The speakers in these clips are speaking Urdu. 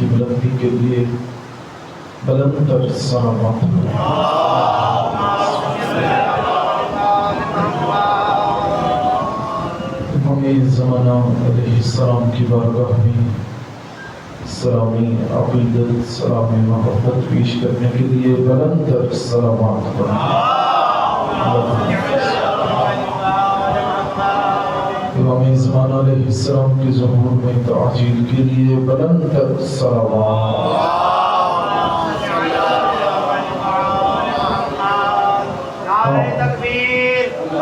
کی بلندی کے لیے بلند تر صلوات امام زمانہ علیہ السلام کی بارگاہ میں سلامی عقیدت سلام محبت پیش کرنے کے لیے بلند تر صلوات امام زمانہ علیہ السلام کے ظہور میں تعجیل کے لیے بلند تر صلوات نعرہ تکبیر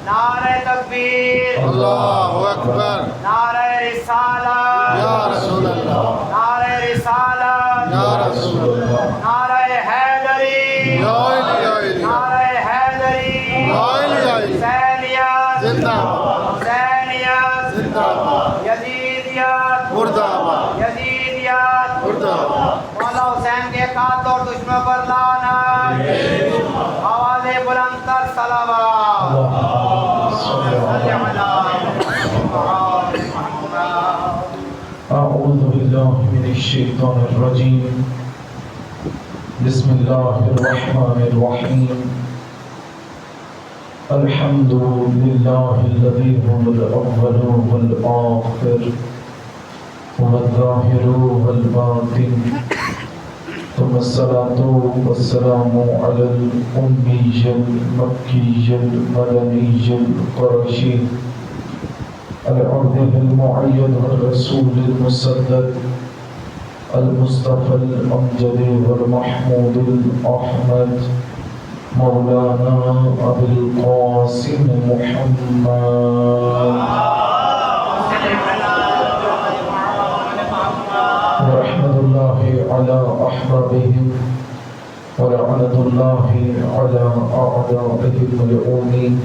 نعرہ تکبیر اللہ اکبر نعرہ رسالت یا رسول اللہ نعرہ رسالت یا رسول اللہ نعرہ حیدری یا علی نعرہ حیدری یا علی حسینیت زندہ باد حسینیت زندہ باد یزیدیت مردہ باد یزیدیت مردہ باد مولا حسین کے قاتل اور دشمن پر لعنت آواز بلند تر صلوات اعوذ باللہ من الشیطان الرجیم بسم اللہ الرحمن الرحیم الحمد للہ الذی هو الاول والآخر والظاہر والباطن ثم الصلاة والسلام على الأمي المكي المدني القرشي العبد المعيد والرسول المسدد المصطفى الأمجد والمحمود الأحمد مولانا أبي القاسم محمد ورحمة الله على أحبابهم ولعنة الله على أعدائهم العونين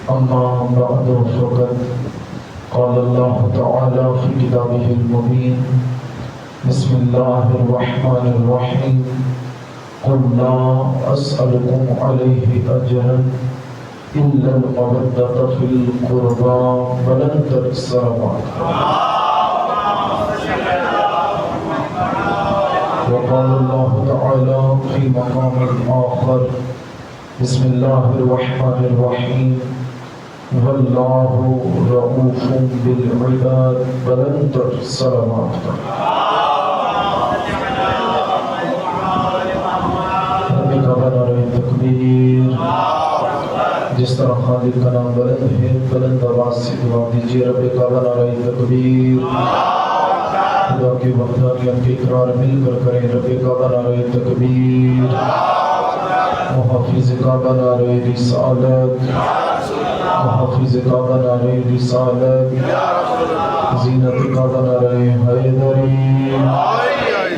أما بعد فقد قال الله تعالى في كتابه المبين بسم الله الرحمن الرحيم قل لا أسألكم عليه أجرا إلا المودة في القربى بلند الصلوات وقال الله تعالى في مقام آخر بسم الله الرحمن الرحيم والله رؤوف بالعباد بلند الصلوات رب کا بنا رہے تکبیر جس طرح خالق کا نام بلند ہے بلند آواز سے دعا دیجیے رب کا بنا رہے تکبیر خدا کی وحدانیت کے اقرار مل کر کریں رب کا بنا رہے تکبیر محافظ کا بنا رہے رسالت محافظ کا بنا رہے رسالت زینت کا بنا رہے حیدری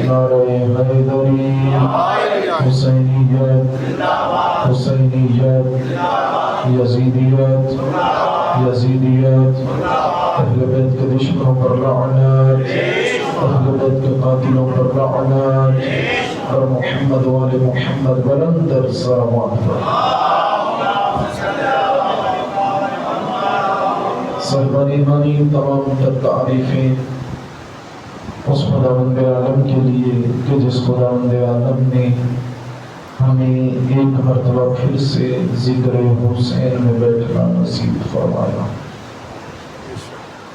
نعرہ حیدری حسینیت حسینیت یزیدیت یزیدیت اہل بیت کے دشمنوں پر لعنت اہل بیت کے قاتلوں پر لعنت اور محمد وآل محمد بلند در صلوات صاحبان ایمانی تمام تر تعریفیں اس خداوند عالم کے لیے کہ جس خداوند عالم نے ہمیں ایک مرتبہ پھر سے ذکر حسین میں بیٹھنا نصیب فرمایا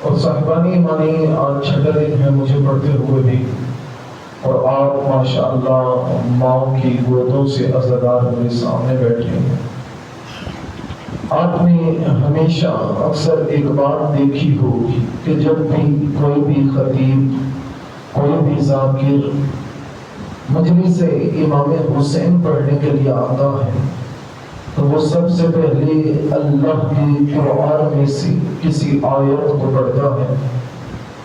اور صاحبان ایمانی آج چھٹا دن ہے مجھے پڑھتے ہوئے بھی اور آپ ماشاءاللہ ماں کی گودوں سے عزادار میرے سامنے بیٹھے ہیں آپ نے ہمیشہ اکثر ایک بات دیکھی ہوگی کہ جب بھی کوئی بھی خطیب کوئی بھی ذاکر مجلس امام حسین پڑھنے کے لیے آتا ہے تو وہ سب سے پہلے اللہ کے قرآن میں سے کسی آیت کو پڑھتا ہے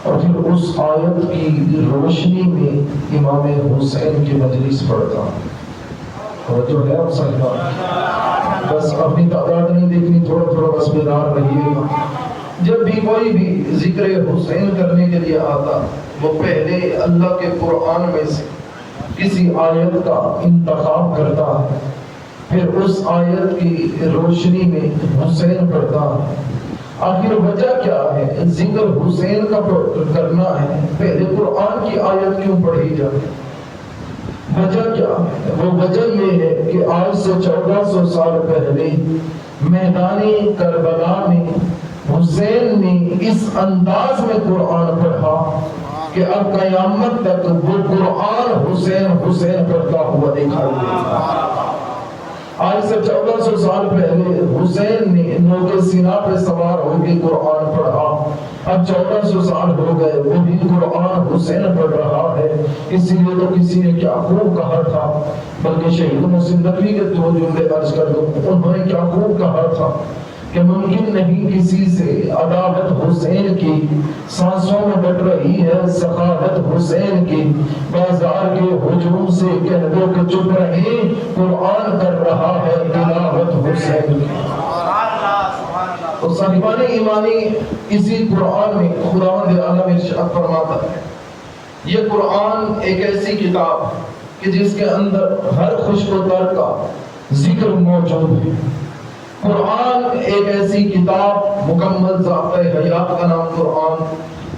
اور پھر اس آیت کی روشنی میں امام حسین کی مجلس پڑھتا ہے اور جو ہے آپ صاحبان بس اپنی تعداد نہیں دیکھنی تھوڑا تھوڑا بس بیدار رہیے گا جب بھی کوئی بھی ذکر حسین کرنے کے لیے آتا وہ پہلے اللہ کے قرآن میں سے کسی آیت کا انتخاب کرتا ہے پھر اس آیت کی روشنی میں حسین پڑھتا ہے آخر وجہ کیا ہے؟ ذکر حسین کا کرنا ہے، پہلے قرآن کی آیت کیوں پڑھی جائے؟ وجہ کیا ہے؟ وہ وجہ یہ ہے کہ آج سے 1400 سال پہلے میدان کربلا میں حسین نے اس انداز میں قرآن پڑھا کہ اب قیامت تک وہ قرآن حسین حسین پڑھتا ہوا دکھائی دیتا۔ آج سے 1400 سال پہلے حسین نے نوک سینہ پہ سوار ہو کے قرآن پڑھا، اب 1400 سال ہو گئے وہ بھی قرآن حسین پڑھ رہا ہے۔ اس لیے تو کسی نے کیا خوب کہا تھا، بلکہ شہید مسلم نقوی کے دو جملے عرض کر دوں، انہوں نے کیا خوب کہا تھا کہ ممکن نہیں کسی سے عداوت حسین کی سانسوں میں بٹ رہی ہے، سخاوت حسین کی بازار کے ہجوم سے کہہ دو کہ چپ رہے، قرآن کر رہا ہے تلاوت حسین کی۔ اور صاحبان ایمانی اسی قرآن میں خداوند عالم ارشاد فرماتا ہے، یہ قرآن ایک ایسی کتاب کہ جس کے اندر ہر خشک و تر کا ذکر موجود ہے۔ قرآن ایک ایسی کتاب، مکمل ضابطۂ حیات کا نام قرآن،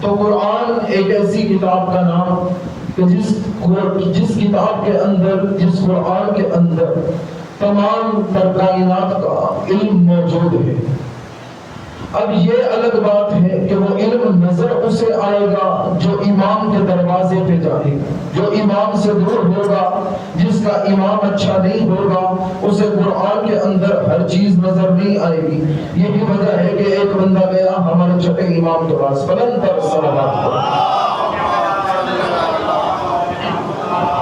تو قرآن ایک ایسی کتاب کا نام کہ جس کتاب کے اندر، جس قرآن کے اندر تمام تر کائنات کا علم موجود ہے۔ اب یہ الگ بات ہے کہ وہ علم نظر اسے آئے گا جو امام کے دروازے پہ جائے گا، جو امام سے دور ہوگا، جس کا امام اچھا نہیں ہوگا، اسے قرآن کے اندر ہر چیز نظر نہیں آئے گی۔ یہی وجہ ہے کہ ایک بندہ گیا ہمارے چھٹے امام کے پاس، بلند تر صلوات،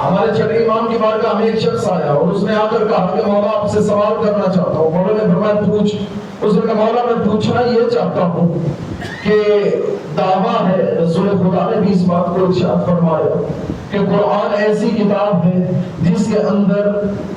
ہمارے چھٹے امام کی بارگاہ میں ایک شخص آیا اور اس نے آ کر کہا کہ مولا آپ سے سوال کرنا چاہتا ہوں۔ مولا نے فرمایا پوچھ۔ اس نے کہا مولا میں پوچھنا یہ چاہتا ہوں کہ دعویٰ ہے، رسول خدا نے بھی اس بات کو ارشاد فرمایا کہ قرآن ایسی کتاب ہے جس کے اندر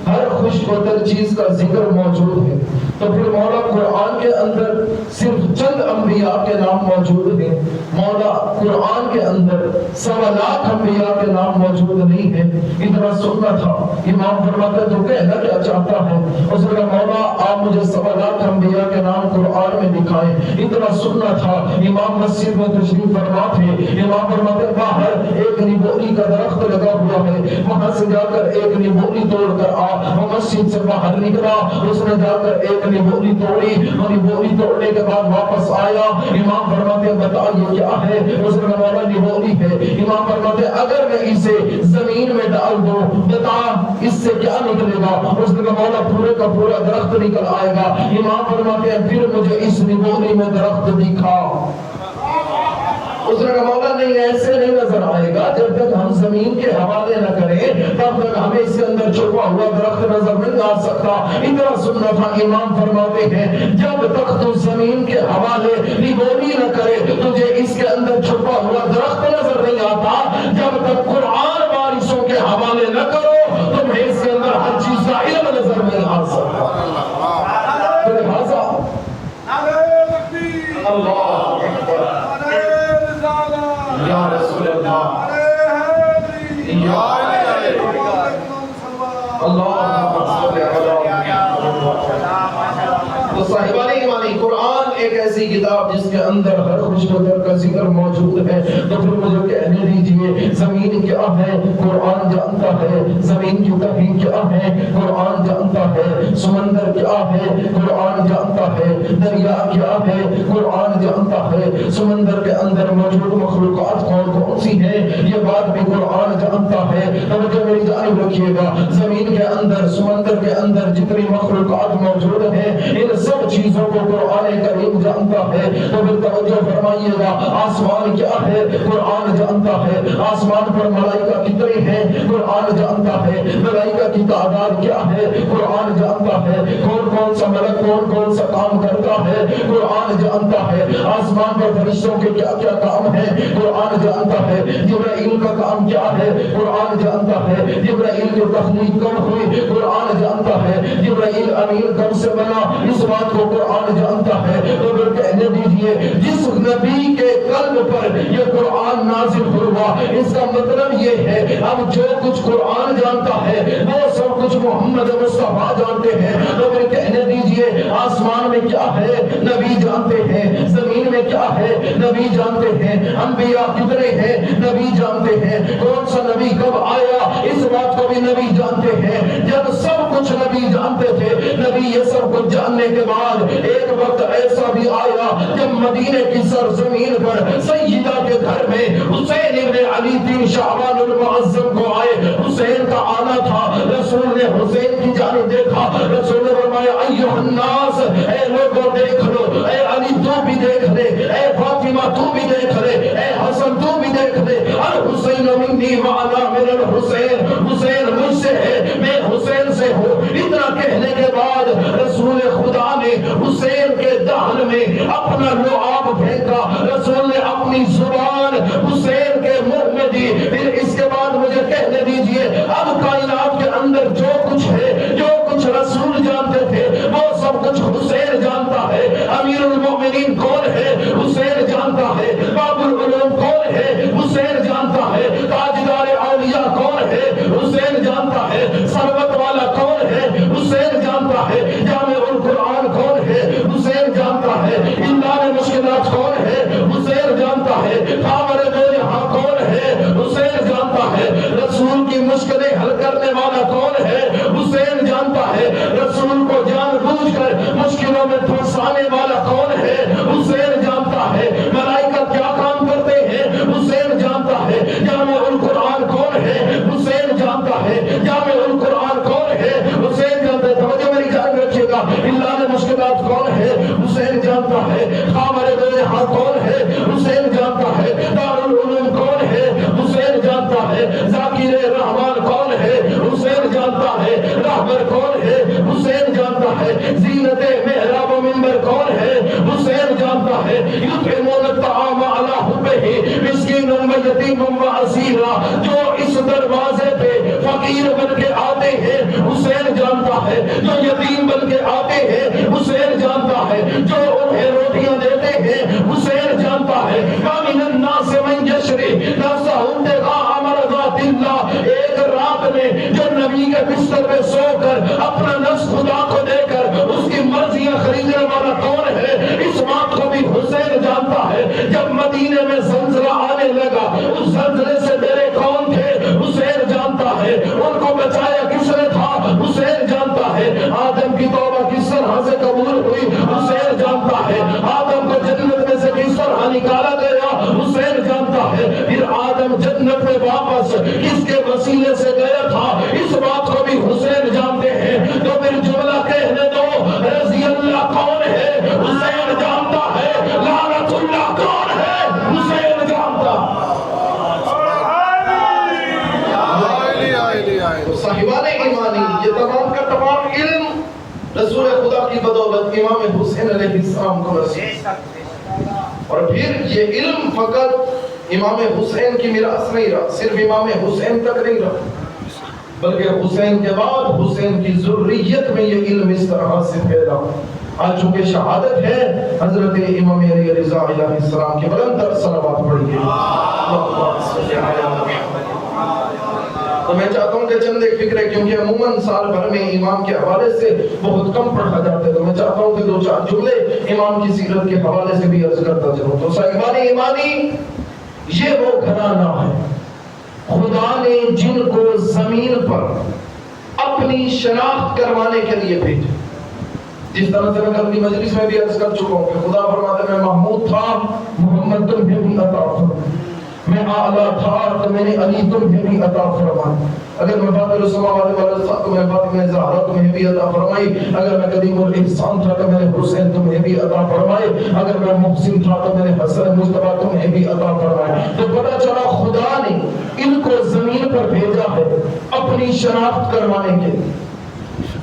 ہر خشک و تر چیز کا ذکر موجود ہے، تو پھر مولا قرآن کے اندر صرف چند انبیاء کے نام موجود ہیں، مولا قرآن کے اندر 1.25 لاکھ انبیاء کے نام موجود نہیں ہیں، اتنا سننا تھا۔ امام فرماتا ہے تو کہنا کیا چاہتا ہے؟ اس نے کہا مولا آپ مجھے 1.25 لاکھ انبیاء کے نام قرآن میں دکھائیں، اتنا سننا تھا۔ امام مسجد میں تشریف فرما تھے، امام فرماتے ہیں باہر ایک نیبولی کا درخت لگا ہوا ہے، وہاں سے جا کر ایک نیبولی توڑ کر آ۔ وہ مسجد سے باہر نکلا، اس نے جا کر ایک نیبولی توڑی، وہ نیبولی توڑنے کے بعد واپس آیا۔ امام فرماتے ہیں بتا یہ کیا ہے؟ اس نے کہا مولا نیبولی ہے۔ امام فرماتے ہیں اگر میں اسے زمین میں ڈال دوں بتا اس سے کیا نکلے گا؟ اس نے کہا مولا پورے کا پورا درخت نکل آئے گا۔ امام فرماتے ہیں پھر مجھے اس نیبولی میں درخت دکھا۔ اس نے کہا مولا نہیں ایسے نہیں نظر آئے گا، جب تک ہم زمین کے حوالے نہ کریں تب تک ہمیں اس کے اندر چھپا ہوا درخت نظر نہیں آ سکتا۔ اتنا سننا تھا۔ امام فرماتے ہیں جب تک تو زمین کے حوالے نیبولی نہ کرے تجھے اس کے اندر چھپا ہوا درخت نظر نہیں آتا، جب تک قرآن وارثوں کے حوالے نہ کرو تمہیں اس کے اندر ہر چیز کا علم نظر نہیں آ سکتا۔ لہذا اللہ یا رسول اللہ یا تو صاحبان ایمانی قرآن ایک ایسی کتاب جس کے اندر ہر خشک و تر کا ذکر موجود ہے۔ تو پھر مجھے کہنے دیجئے زمین کیا ہے؟ قرآن جانتا ہے۔ زمین کی تہی کیا ہے؟ قرآن جانتا ہے۔ سمندر کیا ہے؟ قرآن جانتا ہے۔ دریا کیا ہے؟ قرآن جانتا ہے۔ سمندر کے اندر موجود مخلوقات کون کون سی ہیں یہ بات بھی قرآن جانتا ہے۔ توجہ میری جانب رکھیے گا، زمین کے اندر سمندر کے اندر جتنی مخلوقات موجود ہیں ان سب چیزوں کو قرآن کریم جانتا ہے۔ تو پھر توجہ فرمائیے گا، آسمان کیا ہے؟ قرآن جانتا ہے۔ آسمان پر ملائکہ کتنے ہیں؟ قرآن جانتا ہے۔ ملائکہ کی تعداد کیا ہے؟ قرآن جانتا ہے۔ کون کون سا ملک کون کون سا کام کرتا ہے؟ قرآن جانتا ہے۔ آسمان پر فرشتوں کے کیا کیا کام ہیں؟ قرآن جانتا ہے۔ جبرائیل کا کام کیا ہے؟ قرآن جانتا ہے۔ جبرائیل کی تخلیق کب ہوئی؟ قرآن جانتا ہے۔ جبرائیل امیر کب سے بنا؟ اس بات کو قرآن جانتا ہے۔ تو پھر کہنے دیجئے جس نبی کے قلب پر یہ قرآن نازل ہوا اس کا مطلب یہ ہے اب جو کچھ قرآن جانتا ہے وہ سب کچھ محمد مصطفیٰ جانتے ہیں۔ تو پھر کہنے دیجئے آسمان میں کیا ہے؟ نبی جانتے ہیں۔ میں کیا ہے نبی جانتے ہیں، انبیاء کتنے ہیں نبی جانتے ہیں، کون سا نبی کب آیا اس بات کو بھی نبی جانتے ہیں۔ جب سب کچھ نبی جانتے تھے، نبی یہ سب کچھ جاننے کے بعد ایک وقت ایسا بھی آیا جب مدینے کی سرزمین پر سیدہ کے گھر میں حسین ابن علی 3 شعبان المعظم کو آئے، حسین کا آنا تھا، رسول نے حسین کی جانب دیکھا، رسول نے فرمایا ایھا الناس، اے لوگوں دیکھ لو، اے علی تو بھی دیکھ لے، اے فاطمہ تو بھی دیکھ لے، اے حسن تو بھی دیکھ لے، الحسین منی وانا من الحسین، حسین مجھ سے ہے میں حسین سے ہوں۔ اتنا کہنے کے بعد رسول خدا نے حسین کے دہن میں اپنا لعاب پھینکا، رسول نے اپنی زبان حسین کے منہ میں دی۔ پھر اس کے بعد مجھے کہنے دیجئے اب کائنات کے اندر جو کچھ ہے، جو کچھ رسول جانتے تھے وہ سب کچھ حسین جانتا ہے۔ امیر المومنین کون ہے؟ حسین جانتا ہے۔ باب العلوم کون ہے؟ حسین جانتا ہے۔ تاجدار اولیاء کون ہے؟ حسین جانتا ہے۔ ثروت والا کون ہے؟ حسین جانتا ہے۔ جامع القرآن کون ہے؟ حسین جانتا ہے۔ اندار مشکلات کون ہے؟ حسین جانتا ہے۔ خاور دو جہاں کون ہے؟ حسین جانتا ہے۔ رسول کی مشکلیں حل کرنے والا کون ہے؟ حسین جانتا ہے۔ رسول کو جان بوجھ کر مشکلوں میں پھنسانے والا کون ہے؟ حسین جانتا ہے۔ ملائکہ کیا کام کرتے ہیں؟ حسین جانتا ہے۔ جامع القرآن کون ہے؟ حسین جانتا ہے۔ جامع القرآن کون ہے؟ حسین جانتا ہے۔ توجہ میری جان رکھیے گا۔ اللہ نے مشکلات کون ہے؟ حسین جانتا ہے۔ خاور دو جہاں کون ہے؟ حسین جانتا ہے۔ دارالعلوم کون ہے؟ حسین جانتا ہے۔ ذاکر رحمان کون ہے؟ حسین جانتا ہے۔ رہبر کون ہے؟ حسین جانتا ہے۔ زینت محراب و منبر کون ہے؟ حسین جانتا ہے۔ یطعمون الطعام علی حبہ مسکین و یتیم و اسیرا، جو اس دروازے پہ فقیر بن کے آتے ہیں حسین جانتا ہے، جو یتیم بن کے آتے ہیں حسین جانتا ہے، جو انہیں روٹیاں دیتے ہیں حسین جانتا ہے۔ وَمِنَ النَّاسِ مَن یشری نفسہ ابتغاء مرضات اللہ، ایک رات میں جو نبی کے بستر میں سو کر اپنا نفس خدا کو دے کر اس کی مرضیاں خریدنے والا کون ہے؟ اس بات کو بھی حسین جانتا ہے۔ جب مدینے میں زلزلہ آنے لگا اس زلزلے سے ڈرے کون تھے؟ حسین جانتا ہے۔ ان کو بچایا کس نے تھا؟ حسین جانتا ہے۔ آدم کی توبہ کس طرح سے قبول ہوئی؟ حسین جانتا ہے۔ آدم کو جنت میں سے کس طرح نکالا گیا؟ حسین جانتا ہے۔ پھر آدم جنت میں واپس کس کے وسیلے سے گیا تھا؟ اس بات کو بھی حسین جانتے ہیں۔ تو پھر جملہ کہنے دو، رضی اللہ کون ہے؟ حسین جانتا ہے۔ لعنت اللہ کون ہے؟ حسین جانتا ہے۔ صاحبان ایمانی، یہ تمام کا تمام علم رسول خدا کی بدولت امام حسین علیہ السلام کو نصیب، اور پھر یہ علم فقط امام حسین کی میراث نہیں رہا، صرف امام حسین تک نہیں رہا، بلکہ حسین کے بعد حسین کی ذریت میں یہ علم اس طرح سے پھیلا۔ آج چونکہ شہادت ہے، حضرت امام علی رضا علیہ السلام کے بلند تر صلوات پڑھیے۔ تو میں چاہتا ہوں کہ چند ایک فکر ہے، کیونکہ عموماً سال بھر میں امام کے حوالے سے بہت کم پڑھا جاتا ہے، تو میں چاہتا ہوں کہ 2-4 جملے امام کی سیرت کے حوالے سے بھی عرض کرتا چلوں۔ تو صاحبان ایمانی، یہ وہ گھرانہ ہے خدا نے جن کو زمین پر اپنی شناخت کروانے کے لیے بھیجا۔ جس طرح سے میں اپنی مجلس میں بھی عرض کر چکا ہوں کہ خدا فرماتے میں محمود تھا، محمد تمہیں بھی عطا فرمائے، میں اعلیٰ تھا تو میں نے علی تمہیں بھی عطا فرمائی، اگر میں فاطر السماوات والارض تو میں فاطمہ زہرا تمہیں بھی عطا فرمائی، اگر میں قدیم الاحسان تھا تو میں نے حسین تمہیں بھی عطا فرمائے، اگر میں محسن تھا تو میں نے حسن مصطفیٰ تمہیں بھی عطا فرمائے۔ تو پتہ چلا خدا نے ان کو زمین پر بھیجا ہے اپنی شناخت کروانے کے لیے۔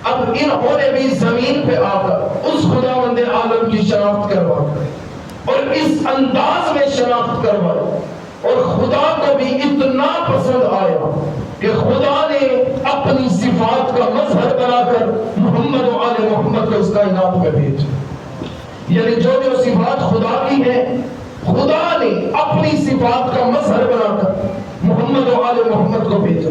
اب انہوں نے بھی زمین پہ آ کر اس خداوند عالم کی شناخت کروا اور اس انداز میں شناخت کروائی، اور خدا کو بھی اتنا پسند آیا کہ خدا نے اپنی صفات کا مظہر بنا کر محمد و آل محمد کو اس کائنات میں بھیجا۔ یعنی جو جو صفات خدا کی ہیں، خدا نے اپنی صفات کا مظہر بنا کر محمد و آل محمد کو بھیجا۔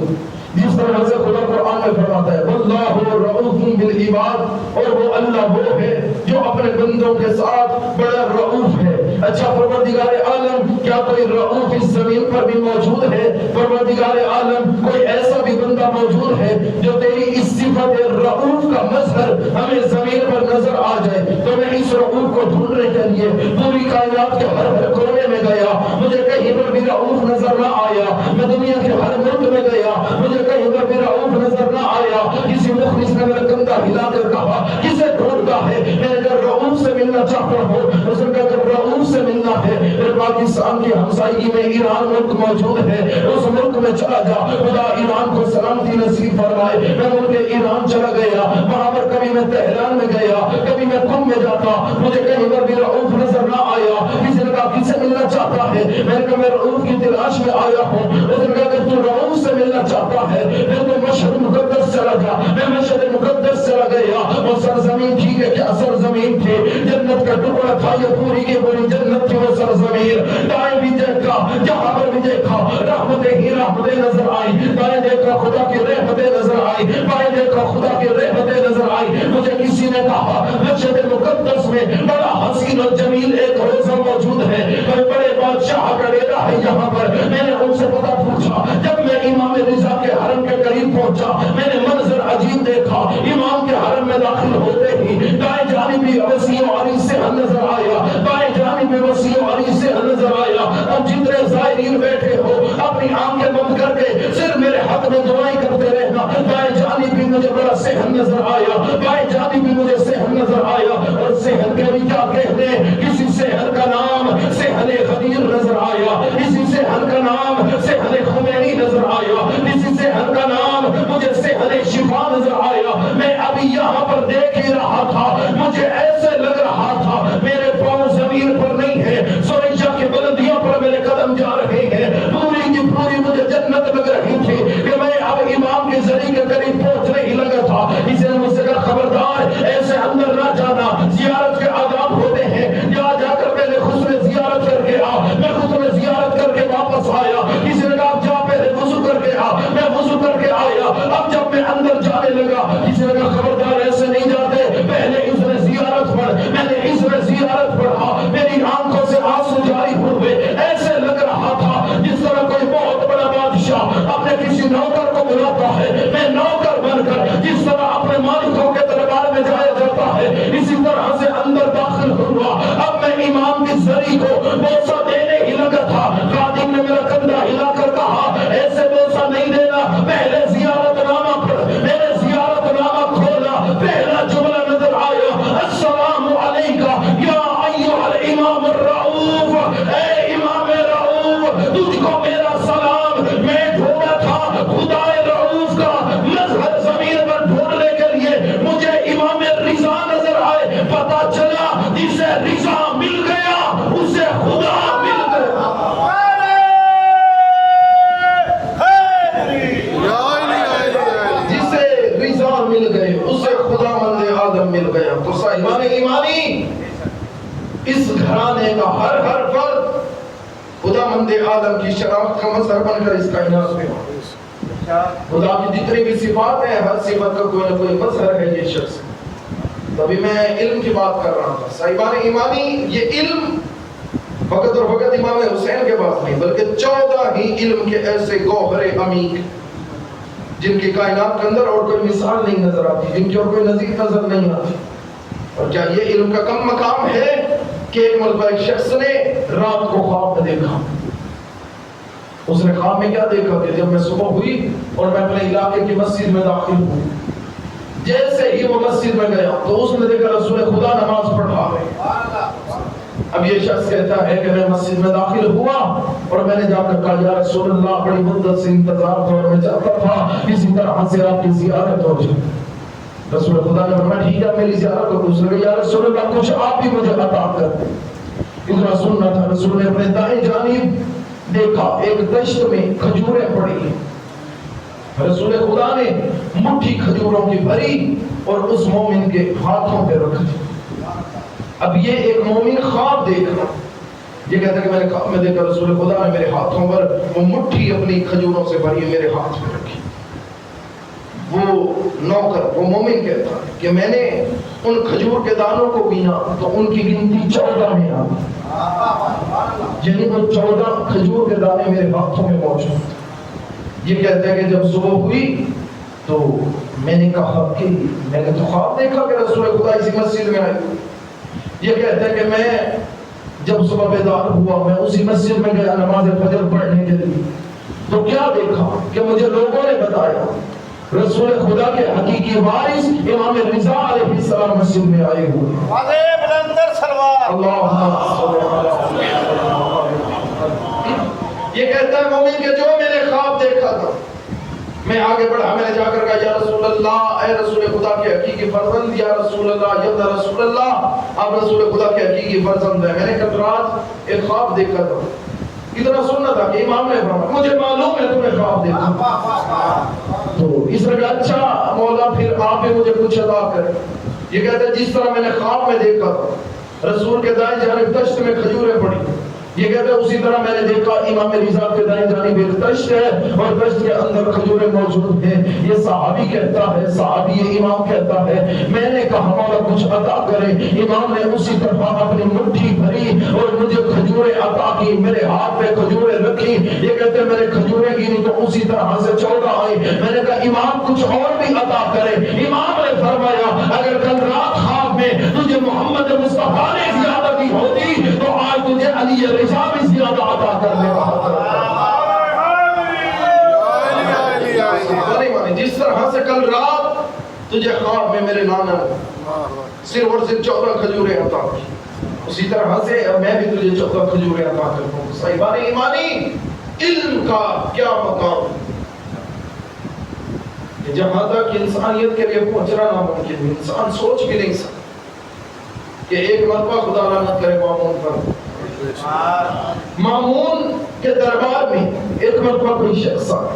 جس طرح سے خدا قرآن میں فرماتا ہے واللہ رؤوف بالعباد، اور وہ اللہ وہ ہے جو اپنے بندوں کے ساتھ بڑا رؤوف ہے۔ اچھا پروردگار عالم کیا کوئی رؤوف اس زمین پر بھی موجود ہے؟ پروردگار عالم کوئی ایسا بھی بندہ موجود ہے جو تیری اس صفت رؤوف کا مظہر ہمیں زمین پر نظر آ جائے؟ تو میں اس رؤوف کو ڈھونڈنے کے لیے پوری کائنات کے ہر کونے میں گیا، مجھے کہیں پر بھی رؤوف نظر نہ آیا۔ میں دنیا کے ہر ملک میں گیا، مجھے کہیں پر بھی رؤوف نظر نہ آیا۔ کسی مخلص نے میرا کندھا ہلا کر کہا کسے ڈھونڈتا ہے؟ میں نے کہا رؤوف سے ملنا چاہتا ہوں۔ اس نے کہا کہ رؤوف سے ملنا ہے پھر پاکستان کی ہمسائیگی میں ایران ملک موجود ہے، اس ملک میں چلا جا، خدا ایران کو سلامتی نصیب فرمائے۔ میں ملک ایران چلا گیا، وہاں پر کبھی میں تہران میں گیا، کبھی میں قم میں جاتا، مجھے کہیں پر بھی رؤوف نظر نہ آیا۔ کسی نے کہا کس سے ملنا چاہتا ہے؟ میں نے کہا میں رؤوف کی تلاش میں آیا ہوں۔ اس نے کہا کہ تو رؤوف سے ملنا چاہتا ہے پھر تو مشہد مقدس چلا جا۔ میں مشہد مقدس چلا گیا، وہ سرزمین تھی کہ کیا سرزمین تھی، جنت کا ٹکڑا تھا، یہ پوری کی پوری جنت تھی وہ سرزمین۔ دائیں بھی دیکھا، جہاں پر بھی دیکھا رحمتیں ہی رحمتیں نظر آئی، دائیں دیکھا خدا کی رحمتیں نظر آئی، بائیں دیکھا خدا کی رحمتیں نظر آئی۔ مجھے کسی نے کہا مسجد مقدس میں بڑا حسین و جمیل ایک روزہ موجود ہے، کوئی بڑے بادشاہ کا ڈیرا ہے یہاں پر۔ میں نے ان سے پتہ پوچھا، جب میں امام رضا کے حرم کے قریب پہنچا میں نے منظر عجیب دیکھا۔ امام کے حرم میں داخل ہوتے ہی دائیں جانب بھی وسیع و عریض سے نظر آیا، بائیں جانب بھی وسیع و عریض سے نظر آیا۔ اب جتنے زائرین بیٹھے ہو اپنی آنکھیں بند کر کے صرف میرے حق میں دعائیں کرتے رہنا۔ دائیں جانب بھی مجھے بڑا صحن نظر آیا، بائیں جانب بھی مجھے صحن نظر آیا، اور صحن کے بھی کیا کہتے ہیں، کسی صحن کا نام صحن غدیر نظر آیا، کسی صحن کا نام صحن خمینی نظر آیا، کسی صحن کا نام مجھے صحن شفا نظر آیا۔ میں ابھی یہاں پر دیکھ ہی رہا تھا، مجھے ایسے لگ رہا تھا میرے پاؤں زمین پر نہیں ہے، سوریشا کی بلندیوں پر میرے قدم جا رہے ہیں۔ پوری کی پوری مجھے جنت لگ رہی تھی کہ میں اب امام کے ذریعے کے قریب پہنچنے ہی لگا تھا۔ اسے مجھ سے کہا خبردار ایسے اندر نہ جانا، زیارت کے آداب ہوتے ہیں، جا کر پہلے حسن زیارت کر کے آ۔ میں حسن زیارت کر کے واپس آیا۔ کسی نے کہا جا پہلے وضو کر کے آ، میں وضو کر کے آیا۔ اب جب میں اندر جانے لگا کسی نے کہا خبردار ایسے نہیں جاتے، پہلے حسن زیارت پڑھ۔ میں نے حسن زیارت پڑھا، میری آنکھوں سے آنسو جاری ہوئے، ایسے لگ رہا تھا جس طرح کوئی بہت بڑا بادشاہ اپنے کسی نوکر کو بلاتا ہے، میں نوکر بن کر جس طرح اپنے مالکوں کے دربار میں جایا جاتا ہے اسی طرح سے اندر داخل ہوا۔ اب میں امام کی زری کو بوسہ دینے ہی لگا تھا، خادم نے میرا کندھا ہلا کر کہا ایسے بوسہ نہیں دینا، پہلے زیارت نامہ پڑھ۔ میں نے زیارت نامہ کھولا، پہلا جملہ نظر آیا السلام علیکہ یا ایھا الامام الرؤوف، اے امام رؤوف تجھ کو میرا سلام۔ میں ڈھونڈا تھا خدا رؤوف کا مظہر زمین پر ڈھونڈنے کے لیے، مجھے امام رضا نظر آئے، پتا چلا جسے رضا مل گیا اسے خدا مل گیا۔ جسے رضا مل گئے اسے خدا مند آدم مل گیا۔ تو صاحبان ایمانی اس گھرانے کا ہر فرد خدا مند آدم کی شناخت کا مظہر بن کر اس کائنات میں ہو۔ خدا کی جتنی بھی صفات ہیں ہر صفت کا کوئی نہ کوئی مظہر ہے یہ شخص۔ تبھی میں علم کی بات کر رہا تھا صاحبان ایمانی، یہ علم فقط اور فقط امام حسین کے پاس نہیں بلکہ 14 ہی علم کے ایسے گوہر عمیق جن کی کائنات کے اندر اور کوئی مثال نہیں نظر آتی، جن کی اور کوئی نظیر نظر نہیں آتی۔ اور کیا یہ علم کا کم مقام ہے کہ ایک مرتبہ ایک شخص نے رات کو خواب میں دیکھا، اس نے خواب میں کیا دیکھا کہ جب میں صبح ہوئی اور میں اپنے علاقے کی مسجد میں داخل ہوں، جیسے ہی وہ مسجد میں گیا تو اس نے دیکھا رسول خدا نماز پڑھا رہے۔ اب یہ شخص کہتا ہے کہ میں مسجد میں داخل ہوا اور میں نے جا کر کہا یا رسول اللہ بڑی مدت سے انتظار تھا اور میں چاہتا تھا کسی طرح سے آپ کی زیارت ہو جائے۔ رسول خدا نے فرمایا ٹھیک ہے میری زیارت کو۔ دوسرے کہ یا رسول اللہ کچھ آپ بھی مجھے عطا کر دیں۔ اتنا سننا تھا۔ رسول نے اپنے دائیں جانب دیکھا ایک دشت میں کھجوریں پڑی ہیں۔ رسول خدا نے مٹھی کھجوروں کی بھری اور اس مومن کے ہاتھوں پہ رکھ دی۔ اب یہ ایک مومن خواب دیکھ رہا، یہ کہتا ہے کہ میں نے خواب میں دیکھا رسول خدا نے میرے ہاتھوں پر وہ مٹھی اپنی کھجوروں سے بھری میرے ہاتھ میں رکھی۔ وہ نوکر وہ مومن کہتا ہے کہ میں نے ان کھجور کے دانوں کو گنا تو ان کی گنتی 14 میں آ گئی۔ یعنی وہ 14 کھجور کے دانے میرے ہاتھوں میں موجود. یہ کہتے ہیں کہ جب صبح ہوئی تو میں نے کہا کہ میں نے تو خواب دیکھا کہ رسول خدا اسی مسجد میں آئی. یہ کہتے ہیں کہ میں جب صبح بیدار ہوا میں اسی مسجد میں گیا نماز فجر پڑھنے کے لیے. تو کیا دیکھا کہ مجھے لوگوں نے بتایا رسول خدا کے حقیقی وارث امام رضا علیہ السلام مسجد میں آئے ہوئے. یہ کہتا ہے مومن کہ جو میں نے خواب دیکھا تھا میں آگے بڑھا. میں نے جا کر کہا یا رسول اللہ، اے رسول خدا کے حقیقی فرزند، یا رسول اللہ، یا رسول اللہ، آپ رسول خدا کے حقیقی فرزند ہیں. میں نے کل رات ایک خواب دیکھا تھا. اتنا سننا تھا کہ امام نے فرمایا مجھے معلوم ہے تمہیں خواب دیکھا. تو اس نے کہا اچھا مولا پھر آپ ہی مجھے کچھ عطا کریں. یہ کہتا ہے جس طرح میں نے خواب میں دیکھا تھا رسول کے دائیں جانب تشت میں کھجوریں پڑی. یہ کہتا ہے اسی طرح میں نے دیکھا امام رضا کے دائیں جانب ایک تشت ہے اور تشت کے اندر کھجوریں موجود ہیں. یہ صحابی کہتا ہے، صحابی یہ امام کہتا ہے میں نے کہا مولا کچھ عطا کرے. امام نے اسی طرح اپنی مٹھی بھری اور مجھے کھجوریں عطا کی، میرے ہاتھ پہ کھجوریں رکھی. یہ کہتے ہیں میں نے کھجوریں گنی تو اسی طرح سے 14 آئی. میں نے کہا امام کچھ اور بھی عطا کرے. امام نے فرمایا اگر کل رات خواب میں تجھے محمد مصطفیٰ نے زیادہ دی ہوتی تو آج تجھے علی رضا بھی زیادہ عطا کرنے کا حق ہے. جس طرح سے کل رات تجھے خواب میں میرے نانا صرف اور صرف 14 کھجوریں عطا کی، اسی طرح سے میں بھی تجھے 14 کھجوریں عطا کرتا ہوں. صاحبان ایمانی علم کا کیا مقام ہے جہاں تک انسانیت کے لیے پہنچنا ناممکن ہے. انسان سوچ بھی نہیں سکتا کہ ایک مرتبہ خدا لعنت کرے مامون پر. مامون کے دربار میں ایک مرتبہ کوئی شخص آیا.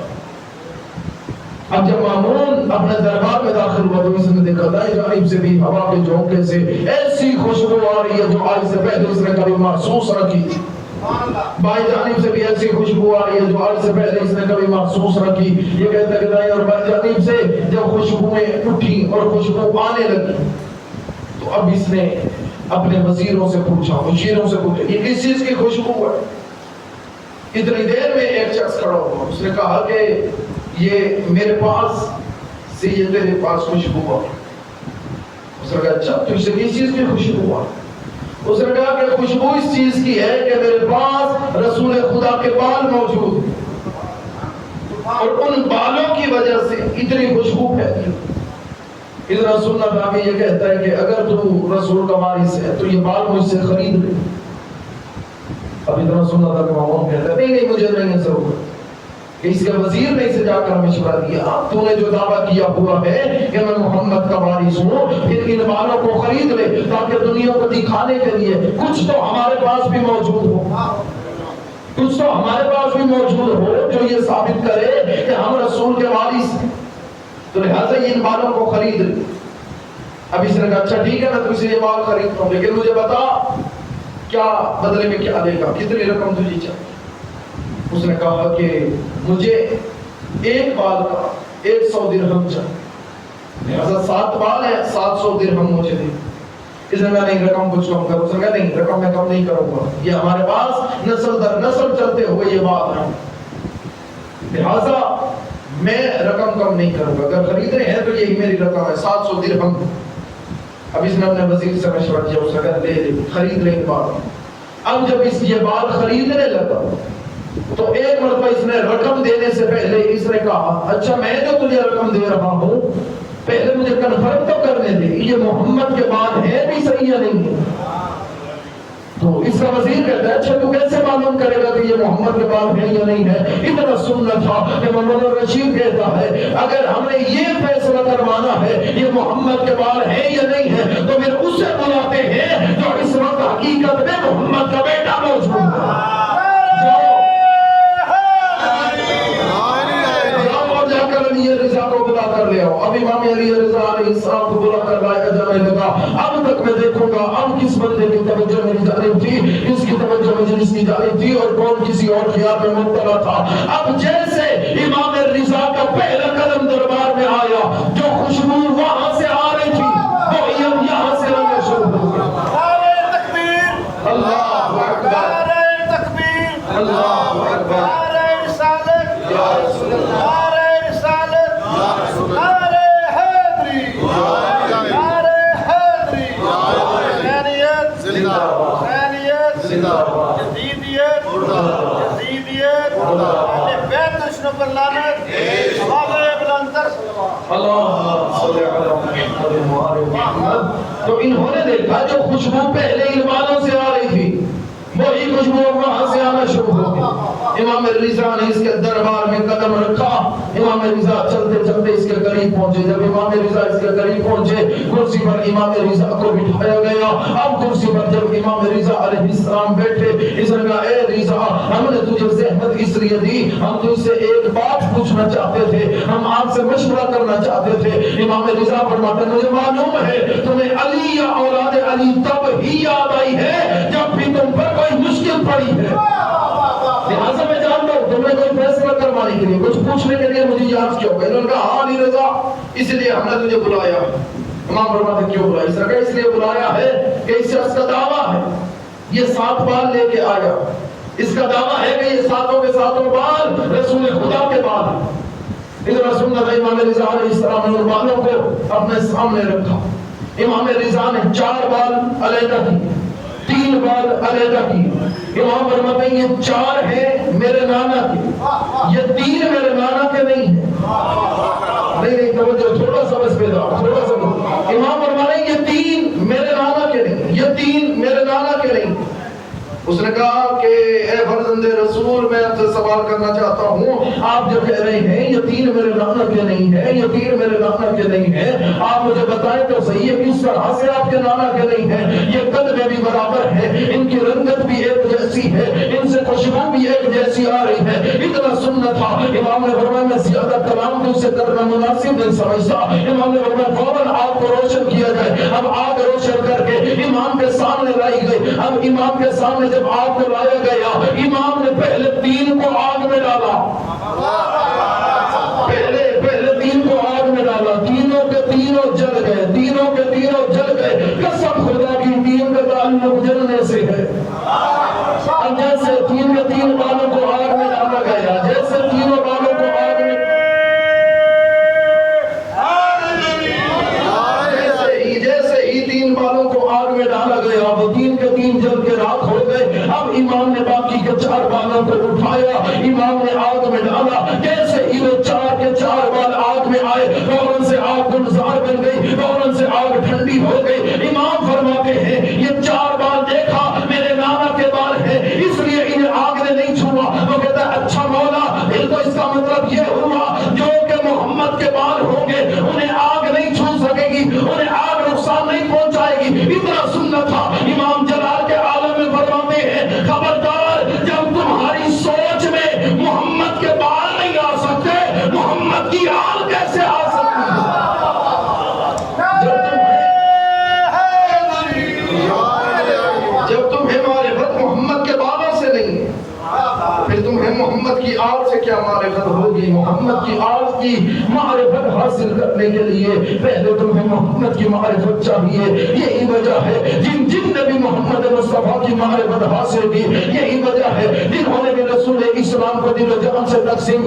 اب جب مامون اپنے دربار میں داخل ہوا تو اس نے دیکھا دائیں جانب سے بھی ہوا کے جھونکے سے ایسی خوشبو آ رہی ہے جو آج سے پہلے اس نے کبھی محسوس نہ کی تھی. بائیں جانب سے بھی ایسی خوشبو آ رہی ہے جو آج سے پہلے اس نے کبھی محسوس نہ کی. یہ کہتا ہے کہ دائیں اور بائیں جانب سے جب خوشبوئیں اٹھی اور خوشبو آنے لگی تو اب اس نے اپنے وزیروں سے پوچھا، مشیروں سے پوچھا یہ کس چیز کی خوشبو ہے. اتنی دیر میں ایک شخص کھڑا ہوا. اس نے کہا کہ یہ میرے پاس سے یہ تیرے پاس خوشبو آ. اس نے کہا اچھا تو اسے کس چیز کی خوشبو آ. اس نے کہا کہ خوشبو اس چیز کی ہے کہ میرے پاس رسول خدا کے بال موجود ہیں اور ان بالوں کی وجہ سے اتنی خوشبو پھیلی. ادھر سننا تھا کہ یہ کہتا ہے کہ اگر تو رسول کا وارث ہے تو یہ بال مجھ سے خرید لے. اب ادھر سننا تھا کہ مامون کہتا ہے نہیں مجھے نہیں ضرورت. کہ اس کے وزیر نے اسے جا کر مشورہ دیا تو نے جو دعویٰ کیا ہوا ہے کہ میں محمد کا وارث ہوں پھر ان بالوں کو خرید لے تاکہ دنیا کو دکھانے کے لیے کچھ تو ہمارے پاس بھی موجود ہو، کچھ تو ہمارے پاس بھی موجود ہو جو یہ ثابت کرے کہ ہم رسول کے وارث ہیں. تو لہٰذا ان بالوں کو خرید لے. اب اس نے کہا اچھا ٹھیک ہے میں تجھ سے یہ بال خریدتا ہوں لیکن مجھے بتا کیا بدلے میں کیا دے گا، کتنی رقم تجھے چاہیے. اس نے کہا کہ مجھے ایک بال کا 100 درہم چاہیے. لہٰذا 7 بال ہے 700 درہم مجھے دے. اس نے کہا نہیں رقم کچھ کم کرو. اس نے کہا نہیں رقم میں کم نہیں کروں گا، یہ ہمارے پاس نسل در نسل چلتے ہوئے یہ بات ہے، لہٰذا میں رقم کم نہیں کروں گا. اگر خرید رہے ہیں تو یہی میری رقم ہے 700 درہم. اب اس نے اپنے وزیر سے مشورہ کیا. اس نے کہا لے خرید لیں بال. اب جب اس یہ بال خریدنے لگا تو ایک مرتبہ اس نے رقم دینے سے پہلے اس نے کہا اچھا میں جو تجھے رقم دے رہا ہوں پہلے مجھے کنفرم تو کرنے دے یہ محمد کے بال ہیں بھی صحیح یا نہیں ہے. تو اس کا وزیر کہتا ہے اچھا تو کیسے معلوم کرے گا کہ یہ محمد کے بال ہیں یا نہیں ہے. اتنا سننا تھا کہ محمد رشید کہتا ہے اگر ہم نے یہ فیصلہ کروانا ہے یہ محمد کے بال ہیں یا نہیں ہے تو پھر اسے بلاتے ہیں جو اس وقت حقیقت میں محمد کا بیٹا موجود ہے. علی رضا کو بلا کر لے آؤ. اب امام علی رضا علیہ السلام کو بلا کر لایا جانے لگا. اب تک میں دیکھوں گا اب کس بندے کی توجہ میری جانب تھی، کس کی توجہ مجلس کی جانب تھی اور کون کسی اور خیال میں مبتلا تھا. اب جیسے امام رضا کا پہلا قدم دربار میں آیا جو خوشبو وہاں سے آ رہی تھی وہ یہاں سے آنا شروع ہو گیا. اللہ پر لعنت آواز بلند تر صلوات اللہ صلی علی محمد. تو انہوں نے دیکھا جو خوشبو پہلے ان والوں سے آ رہی تھی وہی خوشبو وہاں سے آنا شروع ہو گئی. امام رضا نے اس کے دربار میں قدم رکھا. امام رضا چلتے چلتے اس کے قریب پہنچے. جب امام رضا اس کے قریب پہنچے کرسی پر امام رضا کو بٹھایا گیا. اب کرسی پر جب امام رضا علیہ السلام بیٹھے اس نے کہا اے رضا ہم نے تجھے زحمت اس لیے دی ہم تجھ سے ایک بات پوچھنا چاہتے تھے ہم آپ سے مشورہ کرنا چاہتے تھے. امام رضا فرماتے ہیں مجھے معلوم ہے تمہیں علی یا اولاد علی تب ہی یاد آئی ہے جب بھی تم پر کوئی مشکل پڑی ہے. لہٰذا میں جانتا ہوں تم نے کوئی فیصلہ کروانے کے لیے کچھ پوچھنے کے لیے مجھے یاد کیا ہوگا. انہوں نے کہا ہاں علی رضا اس لیے ہم نے تجھے بلایا. امام فرماتے ہیں کیوں بلایا؟ اس نے کہا اس لیے بلایا ہے کہ اس شخص کا دعویٰ ہے یہ 7 بال لے کے آیا. اس کا دعویٰ ہے کہ یہ 7 کے 7 بال رسول خدا کے بال ہیں. ادھر سنت امام رضا علیہ السلام نے ان بالوں کو اپنے سامنے رکھا. امام رضا نے 4 بال علیحدہ کی 3 بال علیحدہ کی. امام فرماتے ہیں یہ 4 ہیں میرے نانا کے یہ 3 میرے نانا کے نہیں ہیں. نہیں توجہ تھوڑا سا بس بیدار تھوڑا سا. امام فرماتے ہیں یہ 3 میرے نانا کے نہیں یہ 3 میرے نانا کے نہیں. اس نے کہا کہ اے فرزند رسول میں آپ سے سوال کرنا چاہتا ہوں آپ جو کہہ رہے ہیں یہ 3 میرے نانا کے نہیں ہیں یہ 3 میرے نانا کے نہیں ہیں آپ مجھے بتائیں تو صحیح ہے کس طرح سے آپ کے نانا کے نہیں ہیں. یہ قد میں بھی برابر ہے ان کی رنگت بھی ایک جیسی ہے ان سے خوشبو بھی ایک جیسی آ رہی ہے. اتنا سننا تھا. امام نے فرمایا میں زیادہ کلام تو اسے کرنا مناسب نہیں سمجھتا. امام نے فرمایا فوراً آگ کو روشن کیا جائے. اب آگ روشن کر کے امام کے سامنے لائی گئی. اب امام کے سامنے جب آگ کو لایا گیا امام نے پہلے 3 کو آگ میں ڈالا. پہلے 3 کو آگ میں ڈالا. تینوں کے تینوں جل گئے. تینوں کے تینوں جل گئے. قسم خدا کی 3 کا تعلق جلنے سے ہے. اب جیسے 3 کے 3 بالوں کو آگ میں ڈالا گیا جیسے تینوں بالوں کو آگ میں جیسے ہی 3 بالوں کو آگ میں ڈالا گیا وہ 3 کے 3 جل کے راکھ ہو گئے. اب امام نے باقی کے 4 بالوں کو اٹھایا امام نے آگ میں ڈالا. جیسے ہی وہ 4 کے 4 بال آگ میں آئے فوراً سے آگ گلزار بن گئی. فوراً سے آگ ٹھنڈی ہو گئی. امام فرماتے ہیں یہ 4 بال دیکھا میرے نانا کے بال ہیں اس لیے انہیں آگ نے نہیں چھوا. وہ کہتا ہے اچھا مولا پھر تو اس کا مطلب یہ ہوا جو کہ محمد کے بال ہوں گے انہیں آگ نہیں چھو سکے گی انہیں آگ نقصان نہیں پہنچائے گی. اتنا سننا تھا. امام جلال کے عالم میں فرماتے ہیں خبردار جب تمہاری سوچ میں محمد کے بال نہیں آ سکتے محمد کی آل کیسے آ سکتی جب تمہیں معرفت محمد کے بالوں سے نہیں ہے پھر تمہیں محمد کی آل سے کیا معرفت ہوگی. محمد کی آل کی معرفت حاصل کرنے کے لیے پہلے تمہیں محمد کی معرفت چاہیے. یہی وجہ ہے جن نے بھی محمد مصطفیٰ کی معرفت حاصل کی یہی وجہ ہے جنہوں نے بھی رسول اسلام کو دل و جان سے تسلیم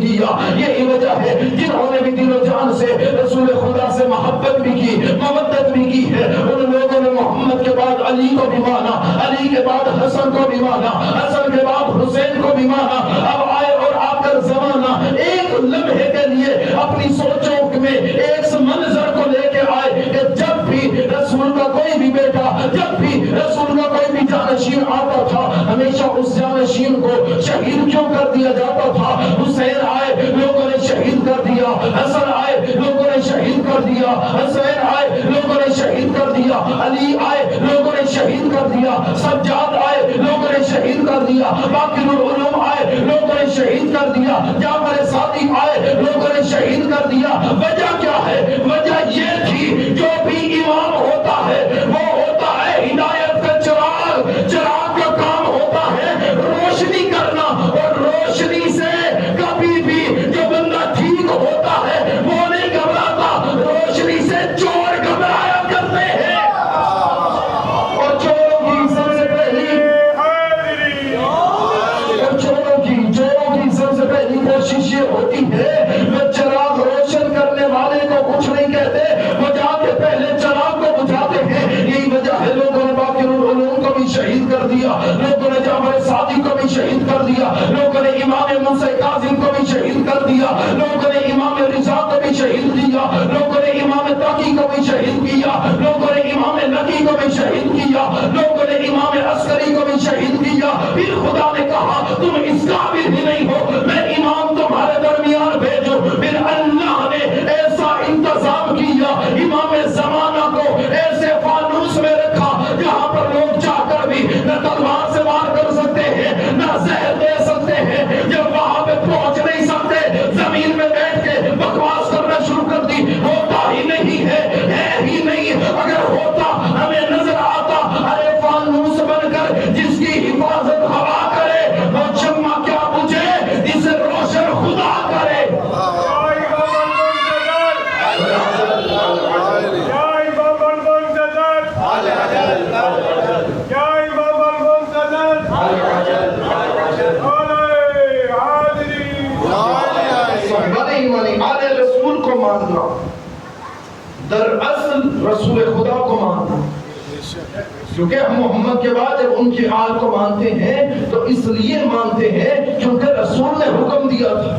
کیا. یہی وجہ ہے جنہوں نے بھی دل و جان سے رسول خدا سے محبت بھی کی مودت بھی کی ہے. ان لوگوں نے محمد کے بعد علی کو بھی مانا علی کے بعد حسن کو بھی مانا حسن کے بعد حسین کو بھی مانا. اب آئے اور آ کر زمانہ ایک لمحے کے لیے اپنی سوچوں میں ایک منظر کو لے کے آئے کہ جب بھی رسول کا کوئی بھی بیٹا جب بھی رسول کا کوئی بھی جانشین آتا تھا ہمیشہ اس جانشین کو شہید کیوں کر دیا جاتا تھا. حسین آئے لوگوں نے شہید کر دیا. حسن آئے لوگوں نے شہید کر دیا. حسین آئے لوگوں نے شہید کر دیا. علی آئے لوگوں نے شہید کر دیا. سجاد آئے لوگوں نے شہید کر دیا. باقی العلوم آئے لوگوں نے شہید کر دیا. جعفر صادق آئے لوگوں نے شہید کر دیا. وجہ کیا ہے؟ وجہ یہ تھی جو بھی امام ہوتا ہے وہ ہوتا ہے ہدایت کا چراغ. چراغ کا کام ہوتا ہے روشنی کرنا اور روشنی سے کبھی بھی جو بندہ ٹھیک ہوتا ہے وہ نہیں گھبراتا. روشنی سے چور گھبرایا کرتے ہیں اور چوروں کی سب سے پہلی کوشش یہ ہوتی ہے وہ چراغ روشن کرنے والے کو کچھ نہیں کہہ ماننا دراصل رسول خدا کو ماننا، کیونکہ ہم محمد کے بعد جب ان کی آل کو مانتے ہیں تو اس لیے مانتے ہیں کیونکہ رسول نے حکم دیا تھا۔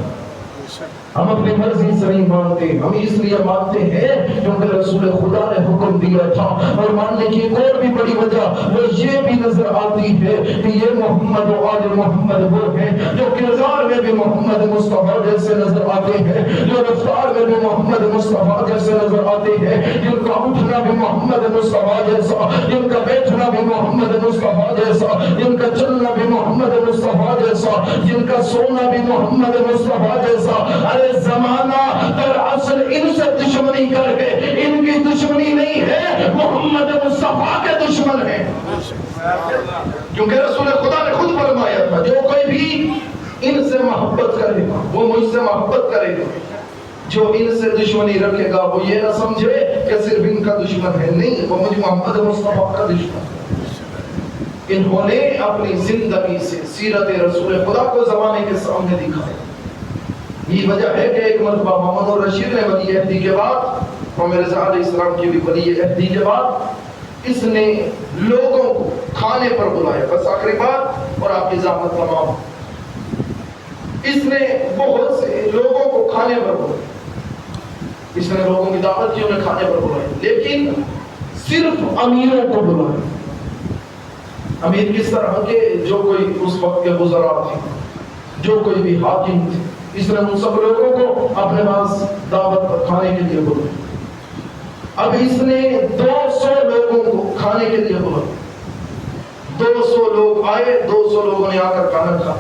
ہم اپنی مرضی سے نہیں مانتے، ہم اس لیے مانتے ہیں کیونکہ رسول خدا نے حکم دیا تھا۔ اور ماننے کی ایک اور بھی بڑی وجہ وہ یہ بھی نظر آتی ہے کہ یہ محمد و آل محمد وہ ہیں جو کردار میں بھی محمد مصطفیٰ جیسے نظر آتے ہیں، جو رفتار میں بھی محمد مصطفیٰ جیسے نظر آتے ہیں، جن کا اٹھنا بھی محمد مصطفیٰ جیسا، جن کا بیٹھنا بھی محمد مصطفیٰ جیسا، جن کا چلنا بھی محمد مصطفیٰ جیسا، جن کا سونا بھی محمد مصطفیٰ جیسا۔ ارے زمانہ دراصل ان سے دشمنی کر کے، ان کی دشمنی نہیں ہے، محمد مصطفیٰ کے دشمن ہیں، کیونکہ رسول خدا نے خود فرمایا تھا جو کوئی بھی ان سے محبت کرے گا وہ مجھ سے محبت کرے گا، جو ان سے دشمنی رکھے گا وہ یہ نہ سمجھے کہ صرف ان کا دشمن ہے، نہیں، وہ مجھ محمد مصطفیٰ کا دشمن ہے۔ انہوں نے اپنی زندگی سے سیرت رسول خدا کو زمانے کے سامنے دکھایا۔ یہ وجہ ہے کہ ایک مرتبہ محمد الرشید نے ولی عہدی کے بعد اور مرزا علیہ السلام کی بھی ولی عہدی کے بعد اس نے لوگوں کو کھانے پر بلایا، بس آخری بات اور آپ کی زحمت تمام۔ اس نے بہت سے لوگوں کو کھانے پر بلایا، اس نے لوگوں کی دعوت کی، انہیں کھانے پر بلایا، لیکن صرف امیروں کو بلایا۔ امیر کس طرح کے؟ جو کوئی اس وقت کے وزراء تھے، جو کوئی بھی حاکم تھے، اس نے ان سب لوگوں کو اپنے پاس دعوت پر کھانے کے لیے بلایا۔ اب اس نے 200 لوگوں کو کھانے کے لیے بلایا، 200 لوگ آئے، 200 لوگوں نے آ کر کھانا کھا۔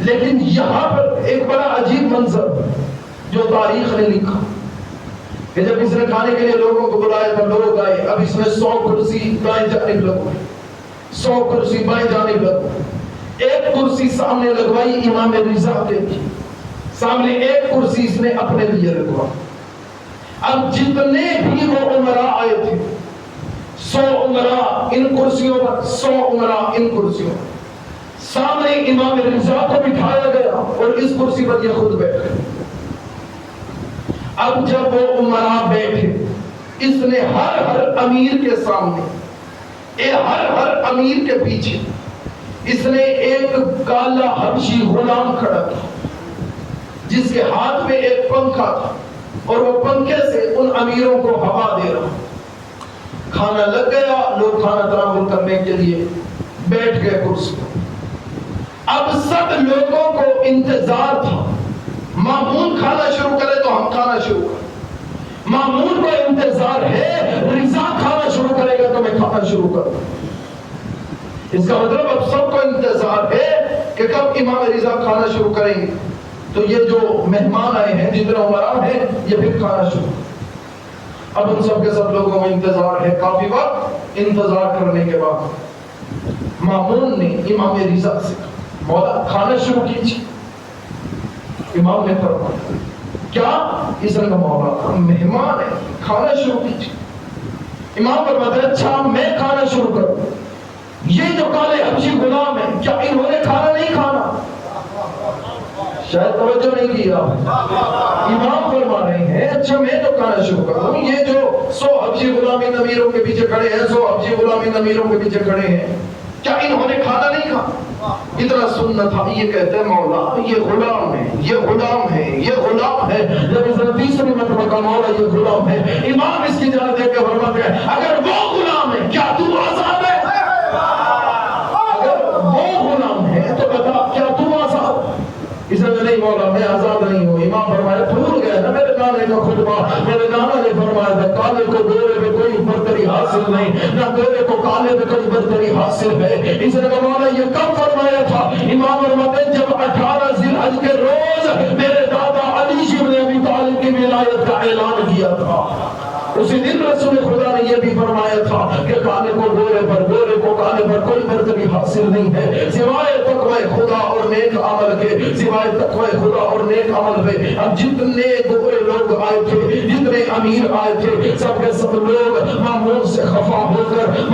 لیکن یہاں پر ایک بڑا عجیب منظر جو تاریخ نے لکھا کہ جب اس نے کھانے کے لیے لوگوں کو بلایا تو لوگ آئے، اب اس نے 100 کرسی دائیں جانب لگوائی، 100 کرسی بائیں جانب لگوائی، ایک کرسی سامنے لگوائی امام رضا کے کی، سامنے ایک کرسی اس نے اپنے لیے لگوائی۔ اب جتنے بھی وہ عمراء آئے تھے، 100 عمراء ان کرسیوں پر، 100 عمراء ان کرسیوں پر، سامنے امام رضا کو بٹھایا گیا اور اس کرسی پر یہ خود بیٹھ گئے۔ اب جب وہ عمراء بیٹھے، اس نے ہر امیر کے سامنے، ہر امیر کے پیچھے اس نے ایک کالا حبشی غلام کھڑا کیا جس کے ہاتھ میں ایک پنکھا تھا اور وہ پنکھے سے ان امیروں کو ہوا دے رہا۔ کھانا لگ گیا، لوگ کھانا تناول کرنے کے لیے بیٹھ گئے کرسی پر۔ اب سب لوگوں کو انتظار تھا، مامون کھانا شروع کرے تو ہم کھانا شروع کریں، مامون کو انتظار ہے رضا کھانا شروع کرے گا تو میں کھانا شروع کروں۔ اس کا مطلب اب سب کو انتظار ہے کہ کب امام رضا کھانا شروع کریں گے تو یہ جو مہمان آئے ہیں، جتنے عمراء ہیں، یہ پھر کھانا شروع۔ اب ان سب کے سب لوگوں میں انتظار ہے۔ کافی وقت انتظار کرنے کے بعد مامون نے امام رضا سے کہا مولا کھانا شروع کیجیے۔ امام نے فرمایا کیا؟ اس نے کہا مولا ہم مہمان ہیں، کھانا شروع کیجیے۔ امام فرماتے ہیں اچھا میں کھانا شروع کروں، یہ جو کالے حبشی غلام ہیں کیا انہوں نے کھانا نہیں کھانا؟ شاید توجہ نہیں کیا۔ امام فرما رہے ہیں اچھا میں جو کھانا شروع کروں، یہ جو 100 حبشی غلام ان امیروں کے پیچھے کھڑے ہیں، 100 حبشی غلام ان امیروں کے پیچھے کھڑے ہیں، کیا انہوں نے کھانا نہیں کھانا؟ اتنا سننا تھا۔ یہ کہتے ہیں مولا یہ غلام ہے، یہ غلام ہے، یہ غلام ہے۔ جب اس نے تیسری مرتبہ کہا مولا یہ غلام ہے، امام اس کی جانب دیکھ کے فرماتے ہیں اگر وہ غلام ہے کیا تو آزاد ہے؟ اگر وہ غلام ہے تو بتا کیا تو آزاد ہے؟ اس نے نہیں مولا میں آزاد نہیں ہوں۔ امام فرمایا بھول گئے نا میرے نانے کا خطبہ، میرے نانا نے فرمایا تھا کالے کو گورے میں کوئی برتری حاصل نہیں، نہ گورے کو کالے میں کوئی برتری حاصل ہے۔ اس نے کہا مولا یہ کب فرمایا تھا؟ امام فرماتے ہیں جب 18 ذی الحج کے روز میرے دادا علی ابن ابی طالب کی ولایت کا اعلان کیا تھا۔ اسی دن رسول خدا نے یہ بھی فرمایا تھا کہ کالے کو گورے پر، گورے کو کالے پر کوئی برتری حاصل نہیں ہے سوائے تقوی خدا اور نیک عمل کے، سوائے تقوی خدا اور نیک عمل پہ۔ اب جتنے گورے لوگ آئے تھے، جتنے امیر آئے تھے، سب کے سب لوگ مامون سے خفا ہو کر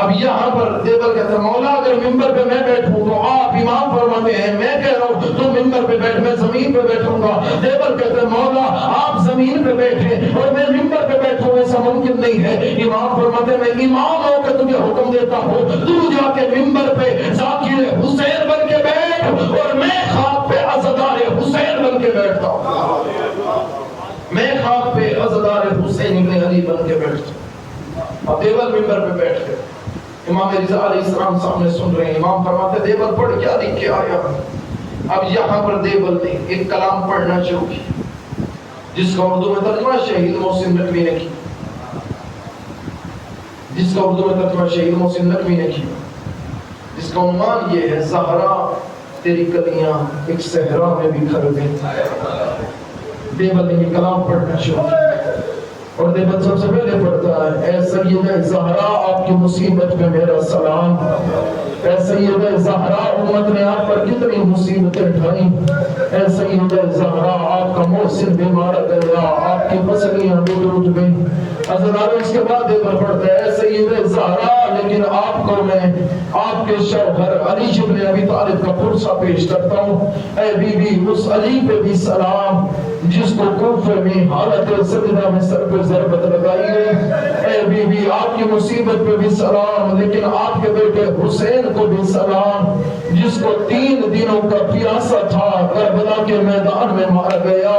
اب یہاں پر دیبل کہتا ہے مولا اگر ممبر پہ میں بیٹھوں تو آپ امام فرماتے ہیں میں کہہ رہا ہوں تو ممبر پہ بیٹھ، میں زمین پہ بیٹھوں گا۔ دیبل کہتا ہے مولا آپ زمین پہ بیٹھے اور میں ممبر پہ بیٹھوں، ایسا ممکن نہیں ہے۔ امام فرماتے ہیں میں امام ہو کے تجھے حکم دیتا ہوں تو جا کے ممبر پہ ذاکر حسین بن کے بیٹھ اور میں خاک پہ عزادار حسین بن کے بیٹھتا ہوں، میں خاک پہ عزادار حسین ابن علی بن کے بیٹھتا ہوں۔ اب دیبل ممبر پہ بیٹھ کے امام رضا علیہ السلام سامنے سن رہے ہیں۔ امام فرماتے دیبل پڑھ کیا لکھ کے آیا؟ اب یہاں پر دیبل نے ایک کلام پڑھنا شروع کیا جس کا اردو میں ترجمہ شہید محسن نقوی نے کیا، جس کا اردو میں ترجمہ شہید محسن نقوی نے کیا، جس کا عنوان یہ ہے زہرا تیری کلیاں ایک صحرا میں بکھر گئی۔ دیبل نے یہ کلام پڑھنا شروع کیا اور دیبل سب سے پہلے پڑھتا ہے اے سیدہ زہرا آپ کی مصیبت پہ میرا سلام، اے سیدہ زہرا امت نے آپ پر کتنی مصیبتیں ڈھائیں، اے سیدہ زہرا آپ کا محسن بیمار گیا، آپ کی پسلیاں ٹوٹ گئیں۔ حضرات اس کے بعد دیبل پڑھتا ہے اے سیدہ زہرا لیکن آپ کو میں آپ کے شوہر علی ابن ابی طالب کا پرسہ پیش کرتا ہوں، اے بی بی اس علی پہ بھی سلام جس کو کوفے میں حالت سجدہ میں سر پہ ضربت لگائی گئی، اے بی بی آپ کی مصیبت پہ بھی سلام لیکن آپ کے بیٹے حسین کو بھی سلام جس کو 3 دنوں کا پیاسا تھا کربلا کے میدان میں مارا گیا۔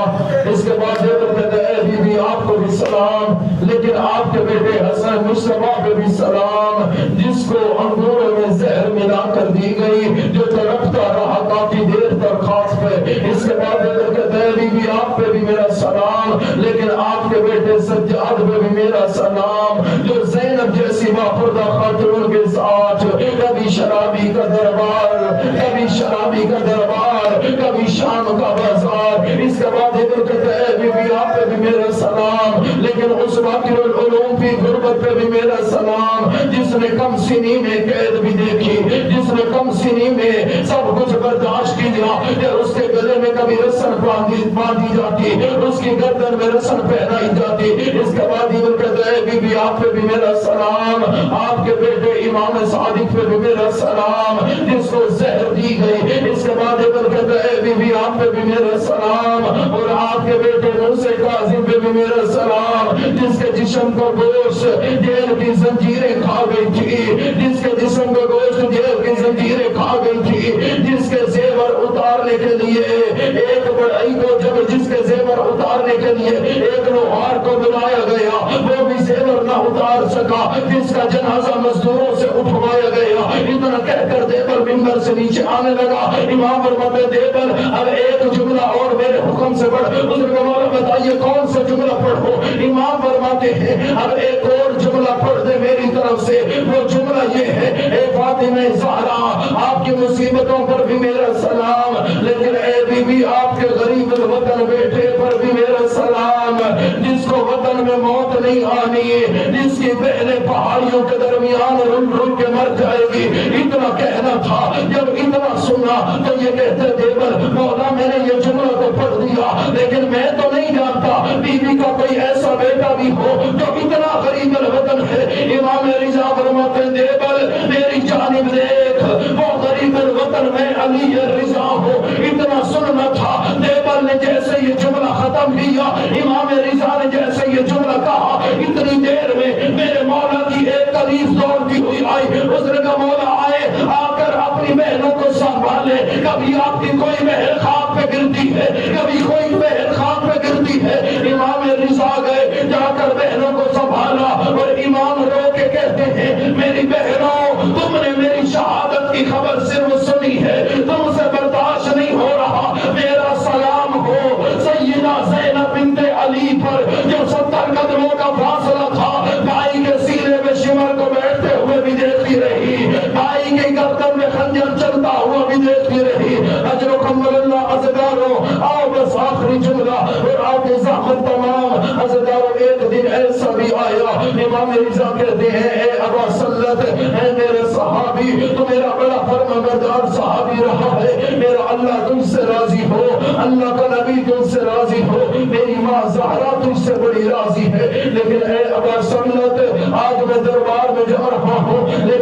اس کے بعد دیبل کہتے ہیں اے بی بی آپ کو بھی سلام لیکن آپ کے بیٹے حسن مصطفیٰ پہ بھی سلام جس کو انگوروں میں زہر ملا کر دی گئی جو تڑپتا رہا کافی دیر تک خاص پہ۔ اس کے بعد دیبل کہتے ہیں اے بی بی آپ پہ بھی میرا سلام لیکن آپ کے بیٹے سجاد پہ بھی میرا سلام جو زینب جیسی باپردہ خاتون کے ساتھ کبھی شرابی کا دربار، کبھی شرابی کا دربار، کبھی شام کا بازار۔ اس کے بعد دیبل کہتے ہیں بی بی آپ پہ بھی میرا سلام لیکن اس باقر العلوم کی غربت پہ بھی میرا سلام جس نے کم سنی میں قید بھی دیکھی، جس نے کم سنی میں سب کچھ برداشت کیا، اس کے گلے میں کبھی رسن باندھی جاتی، اس کی گردن میں رسن پہنائی جاتی۔ اس کے بعد دیبل کہتے ہیں بی بی آپ پہ بھی میرا سلام، آپ کے بیٹے امام صادق پہ بھی میرا سلام جس کو زہر دی گئی۔ اس کے بعد دیبل کہتے ہیں بی بی آپ پہ بھی میرا سلام اور آپ کے بیٹے موسیٰ کاظم پہ بھی میرا سلام جس کے جسم کو گوشت جیل کی زنجیریں کھا گئی تھی، جس کے جسم کو گوشت جیل کی زنجیریں کھا گئی تھی، جس کے زیور اتارنے کے لیے ایک بڑائی کو جس کے زیور اتارنے کے لیے ایک لوہار کو بلایا گیا وہ بھی زیور نہ اتار سکا، جس کا جنازہ مزدوروں سے اٹھوایا گیا۔ اتنا کہہ کر دیبل ممبر سے نیچے آنے لگا۔ امام فرماتے دیبل اب ایک جملہ اور میرے حکم سے پڑھ۔ اس نے کہا مولا بتائیے کون سا جملہ پڑھو؟ امام فرماتے ہیں اب ایک اور جملہ پڑھ دے میری طرف سے، وہ جملہ یہ ہے اے فاطمہ زہرا آپ کی مصیبتوں پر بھی میرا سلام لیکن اے بی بی آپ کے غریب الوطن بیٹے پر بھی میرا سلام جس کو وطن میں موت نہیں آنی، جس کی بہنیں پہاڑیوں کے درمیان رل رل کے مر جائے گی۔ اتنا کہنا تھا، جب اتنا سنا تو یہ کہتے دیبل مولا میں نے یہ جملہ تو پڑھ دیا لیکن میں تو نہیں جانتا بی بی کا کوئی ایسا بیٹا بھی ہو جو اتنا غریب الوطن ہے۔ امام رضا فرماتے ہیں دیبل میری جانب دیکھ، وہ غریب الوطن میں علی رضا ہو۔ اتنا سننا تھا، دیبل نے جیسے یہ جملہ ختم کیا، امام رضا نے جیسے یہ جملہ کہا، اتنی دیر میں میرے مولا کی ایک قریب دوڑتی ہوئی آئی۔ اس نے کہا مولا آئے آ کر اپنی بہنوں کو سنبھالے، کبھی آپ کی کوئی بہن خاک پہ گرتی ہے، کبھی کوئی بہن خاک پہ گرتی ہے۔ امام رضا گئے، جا کر بہنوں کو سنبھالا اور امام رو کے کہتے ہیں میری بہنوں تم نے میری شہادت کی خبر صرف سنی ہے، تم سے برداشت نہیں ہو رہا، میرا سلام ہو سیدہ زینب بنت علی پر جو 70 قدموں کا فاصلہ تھا، بھائی کے سینے میں شمر کو بیٹھتے ہوئے بھی دیکھتی رہی، بھائی کی گردن میں خنجر چلتا ہوا بھی دیکھتی رہی۔ اجرکم اللہ عزدارو، آؤ بس آخری جملہ اور آپ کی زحمت تمام۔ عزدارو ایک دن ایسا بھی آیا، امام رضا کہتے ہیں اے ابا سلط، اے میرے صحابی تو میرا بڑا فرمانبردار صحابی رہا ہے، میرا اللہ تم سے راضی ہو، اللہ کا نبی تم سے راضی ہو، میری ماں زہرا تم سے بڑی راضی ہے، لیکن اے ابا سلط آج میں دربار میں جا رہا ہوں لیکن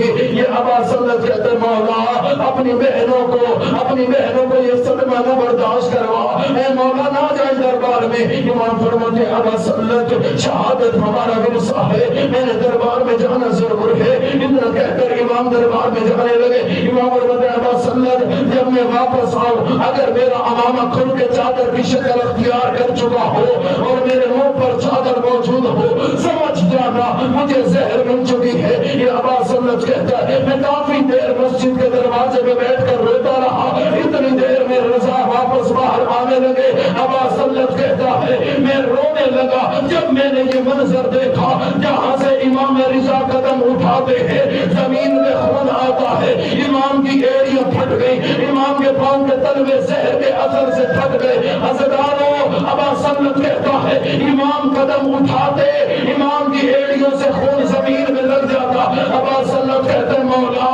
یہ ابا سلط کہتے مولا اپنی بہنوں کو یہ صدمہ نہ برداشت کروا، اے مولا نہ جائے دربار میں۔ امام فرماتے ابا سلط شہادت ہمارا ورثہ ہے، میرے دربار میں جانا ضرور ہے۔ اتنا کہہ کر امام دربار میں جانے لگے۔ امام فرماتے ابا سلط جب میں واپس آؤں اگر میرا امامہ کھل کے چادر کی شکل اختیار کر چکا ہو اور میرے منہ پر چادر موجود ہو، سمجھ جانا مجھے زہر مل چکی ہے۔ یہ ابا سلط کہتا ہے میں کافی دیر مسجد کے دروازے میں بیٹھ کر روتا رہا، اتنی دیر میں رضا واپس باہر آنے لگے۔ ابا سلط کہتا ہے میں رونے لگا جب میں نے یہ منظر دیکھا جہاں سے امام رضا قدم اٹھاتے ہیں زمین میں خون آتا ہے، امام کی ایڑیاں پھٹ گئی، امام کے پاؤں کے تلوے زہر کے اثر سے پھٹ گئے۔ عزیزانو ابا سلط کہتا ہے امام قدم اٹھاتے امام کی ایڑیوں سے خون زمین میں لگ جاتا۔ ابا سلط کہتے مولا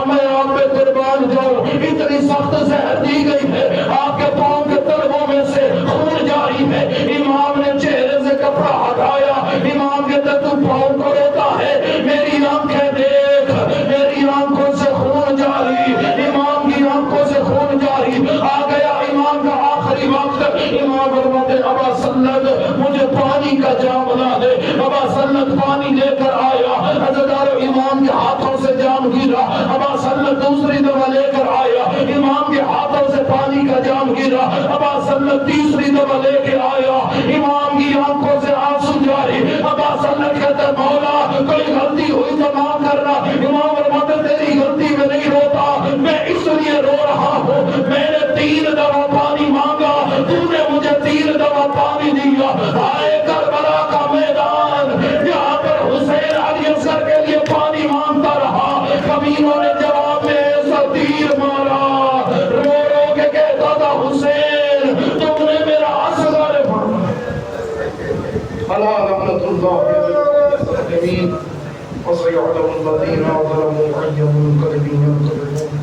میں آپ پہ قربان جاؤں، اتنی سخت زہر دی گئی ہے آپ کے پاؤں کے تلووں میں سے خون جاری ہے۔ امام نے چہرے سے کپڑا ہٹایا، امام کے تو پاؤں کو روتا ہے، میری آنکھیں دیکھ، میری آنکھوں سے خون جاری، امام کی آنکھوں سے خون جاری۔ آ گیا امام کا آخری وقت، امام فرماتے ابا سلط مجھے پانی کا جام لا دے۔ ابا سلط پانی لے کر آیا، عزیزانو امام کے ہاتھوں سے جام گرا۔ ابا سلط دوسری دفعہ لے کر آیا، امام کے ہاتھوں سے پانی کا جام گرا۔ ابا سلط تیسری دفعہ لے کے آیا، امام کی آنکھوں سے آنسو جاری۔ ابا سلط کہتا مولا کوئی غلطی ہوئی تو معاف کرنا۔ امام فرماتے تیری غلطی میں نہیں روتا، میں اس لیے رو رہا ہوں میں نے 3 دفعہ پانی مانگا، تو نے مجھے 3 دفعہ پانی دیا۔ آئے کربلا کا میدان جہاں پر حسین علی اصغر کے لیے پانی مانگتا رہا، کمینوں نے جواب میں ایسا تیر مارا، رو رو کے کہتا تھا حسین تم نے میرا اصغر ألا لعنة الله الظالمين وسيعلم الذين ظلموا أي منقلب ينقلبون